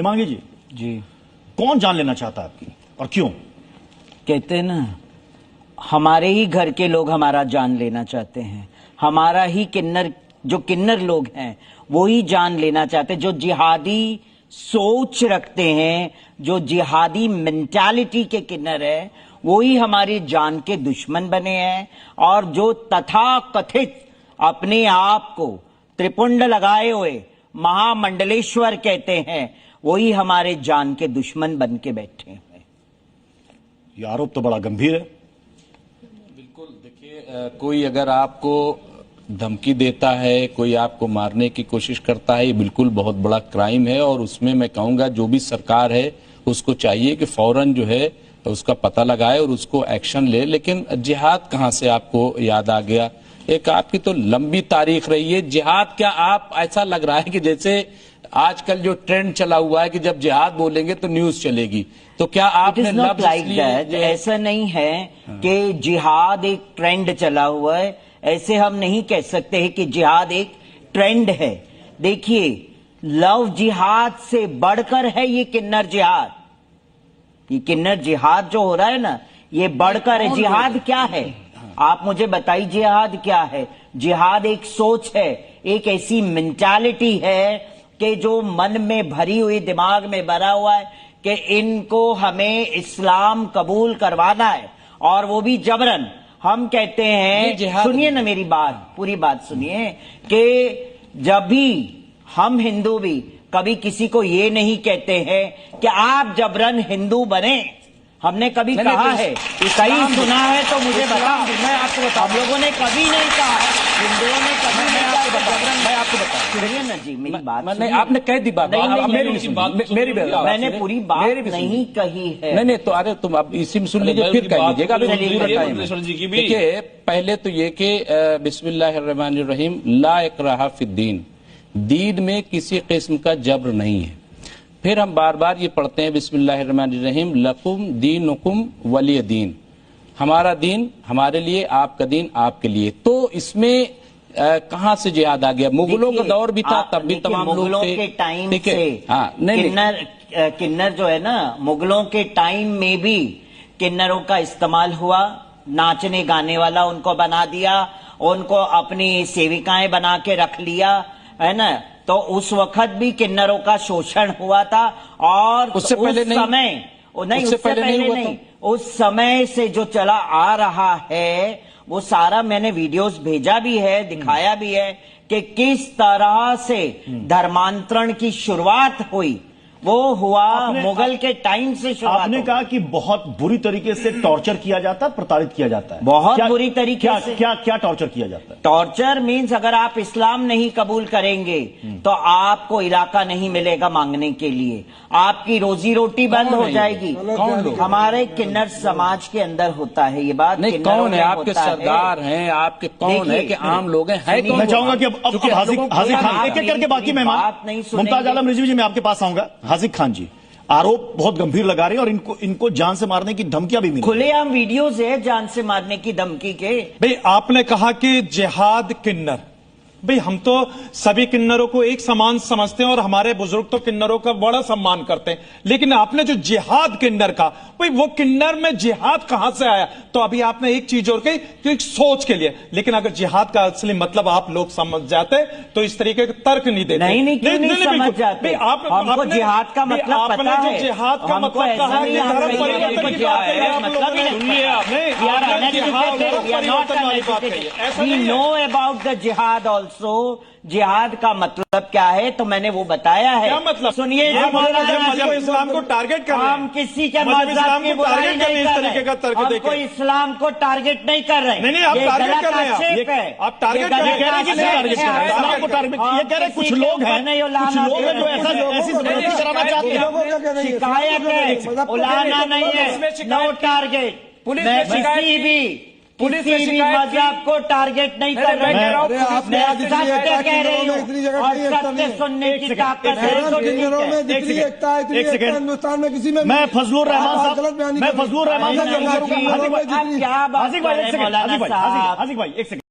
हिमांगी जी, कौन जान लेना चाहता है आपकी और क्यों? कहते हैं ना, हमारे ही घर के लोग हमारा जान लेना चाहते हैं। हमारा ही जो किन्नर लोग हैं वो ही जान लेना चाहते हैं। जो जिहादी सोच रखते हैं, जो जिहादी मेंटालिटी के किन्नर है, वो ही हमारी जान के दुश्मन बने हैं। और जो तथाकथित अपने आप को त्रिपुंड लगाए हुए महामंडलेश्वर कहते हैं, वही हमारे जान के दुश्मन बन के बैठे हैं। ये आरोप तो बड़ा गंभीर है। बिल्कुल, देखिए, कोई अगर आपको धमकी देता है, कोई आपको मारने की कोशिश करता है, ये बिल्कुल बहुत बड़ा क्राइम है। और उसमें मैं कहूंगा जो भी सरकार है उसको चाहिए कि फौरन जो है उसका पता लगाए और उसको एक्शन ले। लेकिन जिहाद कहां से आपको याद आ गया? एक आपकी तो लंबी तारीख रही है जिहाद। क्या आप ऐसा लग रहा है कि जैसे आजकल जो ट्रेंड चला हुआ है कि जब जिहाद बोलेंगे तो न्यूज चलेगी, तो क्या आपने लफ्ज़ like ऐसा नहीं है कि जिहाद एक ट्रेंड चला हुआ है। ऐसे हम नहीं कह सकते हैं कि जिहाद एक ट्रेंड है। देखिए, लव जिहाद से बढ़कर है ये किन्नर जिहाद। ये किन्नर जिहाद जो हो रहा है ना, ये बढ़कर है। जिहाद क्या है? आप मुझे बताइए, जिहाद क्या है? जिहाद एक सोच है, एक ऐसी मेंटालिटी है कि जो मन में भरी हुई, दिमाग में भरा हुआ है कि इनको हमें इस्लाम कबूल करवाना है, और वो भी जबरन। हम कहते हैं, सुनिए ना मेरी बात, पूरी बात सुनिए, कि जब भी हम हिंदू भी कभी किसी को ये नहीं कहते हैं कि आप जबरन हिंदू बने। हमने कभी कहा है? कहीं सुना है तो मुझे बताओ। मैं आपको बताऊं, हम लोगों ने कभी नहीं कहा, हिंदुओं ने कभी नहीं कहा जबरन। मैं आपको बताऊं, सुनिए ना जी मेरी बात। आपने कह दी बात, मेरी मैंने पूरी बात नहीं कही है। नहीं, तो अरे तुम अब इसी में सुन लीजिए, फिर कह लीजिएगा। देखिए, पहले तो ये कि बिस्मिल्लाहिर्रहमानिर्रहीम, ला इकराहा फिद्दीन, दीन में किसी किस्म का जबर नहीं है। फिर हम बार बार ये पढ़ते हैं बिस्मिल्लाहिर्रहमानिर्रहीम, लकुम दीनुकुम वलिय दीन, हमारा दीन हमारे लिए, आपका दीन आपके लिए। तो इसमें कहां से जिहाद आ गया? मुगलों का दौर भी था, तब भी तमाम मुगलों के टाइम से किन्नर जो है ना, मुगलों के टाइम में भी किन्नरों का इस्तेमाल हुआ। नाचने गाने वाला उनको बना दिया, उनको अपनी सेविकाएं बना के रख लिया, है ना। तो उस वक्त भी किन्नरों का शोषण हुआ था। और उससे पहले नहीं, उस समय से जो चला आ रहा है वो सारा मैंने वीडियोस भेजा भी है, दिखाया भी है कि किस तरह से धर्मांतरण की शुरुआत हुई। वो हुआ मुगल के टाइम से शुरुआत। आपने कहा कि बहुत बुरी तरीके से टॉर्चर किया जाता है, प्रताड़ित किया जाता है। बहुत बुरी तरीके से। क्या टॉर्चर किया जाता है? टॉर्चर मीन्स अगर आप इस्लाम नहीं कबूल करेंगे तो आपको इलाका नहीं मिलेगा मांगने के लिए, आपकी रोजी रोटी बंद हो जाएगी। कौन लोग? हमारे किन्नर समाज के अंदर होता है ये बात। नहीं, कौन है आपके सरदार हैं? आपके कौन है कि आम लोग हैं? मैं चाहूंगा कि अब हाजिक खान एक एक करके बाकी मेहमान, मुमताज आलम रिजवी जी, मैं आपके पास आऊंगा। हाजिक खान जी, आरोप बहुत गंभीर लगा रहे हैं और इनको जान से मारने की धमकियां भी मिली। खुलेआम वीडियोस है जान से मारने की धमकी के। भाई, आपने कहा कि जिहाद किन्नर, भाई हम तो सभी किन्नरों को एक समान समझते हैं और हमारे बुजुर्ग तो किन्नरों का बड़ा सम्मान करते हैं। लेकिन आपने जो जिहाद किन्नर का, भाई वो किन्नर में जिहाद कहां से आया? तो अभी आपने एक चीज और कही कि एक सोच के लिए। लेकिन अगर जिहाद का असली मतलब आप लोग समझ जाते तो इस तरीके के तर्क नहीं देते। नहीं, क्यों नहीं समझ जाते? हमको जिहाद का मतलब पता है। जिहाद का मतलब कहा कि धर्म परिवर्तन की बात कही आप लोगों ने। We know about the jihad also। जिहाद का मतलब क्या है तो मैंने वो बताया है। क्या मतलब? सुनिए, इस्लाम को टारगेट कर रहे हैं। हम किसी के मजहब की बुराई नहीं कर रहे, हम कोई इस्लाम को टारगेट नहीं कर रहे। नहीं, आप टारगेट कर रहे हैं। आप टारगेट कर रहे हैं। इस्लाम को टारगेट ये कह रहे हैं। कुछ लोग हैं जो ऐसी जबरदस्ती कराना चाहते हैं। शिकायत है, उलाना नहीं है, नो टारगेट। पुलिस में शिकायत मजहब को टारगेट नहीं कर रहे। मैं सत्य कह रही हूँ और सत्य सुनने की ताकत है। हिंदुस्तान में किसी में मैं फजलुर रहमान साहब, क्या बात कर रहे हैं मौलाना साहब? हाजिक भाई एक सेकंड।